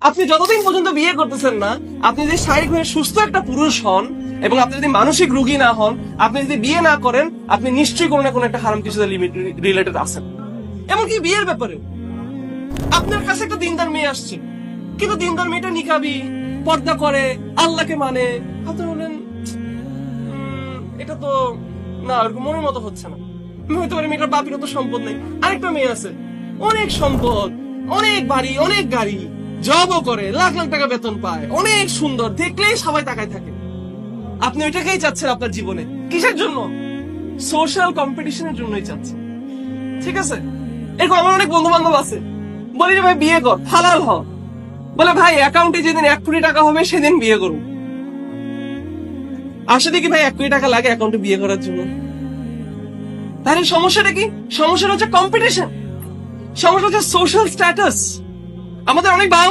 আপনি যতদিন পর্যন্ত বিয়ে করতেছেন না, আপনি যদি শারীরিকভাবে সুস্থ একটা পুরুষ হন এবং আপনি যদি মানসিক রোগী না হন, আপনি যদি বিয়ে না করেন, আপনি নিশ্চয়ই কোনো না কোনো একটা হারাম কিছুতে রিলেটেড আছেন। এমনকি বিয়ের ব্যাপারে আপনার কাছে একটা দিনদার মেয়ে আসছে, কিন্তু দিনদার মেয়েটা নিকাবি, পর্দা করে, আল্লাহকে মানে, আপনি বলেন এটা তো না, এরকম মনের মতো হচ্ছে না। আমি হয়তো পারি মেয়েটার বাপের তো সম্পদ নেই, আরেকটা মেয়ে আছে অনেক সম্পদ, অনেক বাড়ি, অনেক গাড়ি, জবও করে, লাখ লাখ টাকা বেতন পায়, অনেক সুন্দর, দেখলেই সবাই তাকায় থাকে। আপনি ওইটাকেই চাচ্ছেন আপনার জীবনে, কিসের জন্য? সোশ্যাল কম্পিটিশনের জন্যই চাচ্ছেন। ঠিক আছে, এরকম আমার অনেক বন্ধু বান্ধব আছে, বলি যে ভাই বিয়ে কর, হালাল হ, বলে ভাই অ্যাকাউন্টে যেদিন 1 কোটি টাকা হবে সেদিন বিয়ে করুন। আসলে কি ভাই 1 কোটি টাকা লাগে অ্যাকাউন্টে বিয়ে করার জন্য? তাহলে সমস্যাটা কি? সমস্যাটা হচ্ছে কম্পিটিশন, সমস্যা হচ্ছে সোশ্যাল স্ট্যাটাস। আমাদের অনেক বাবা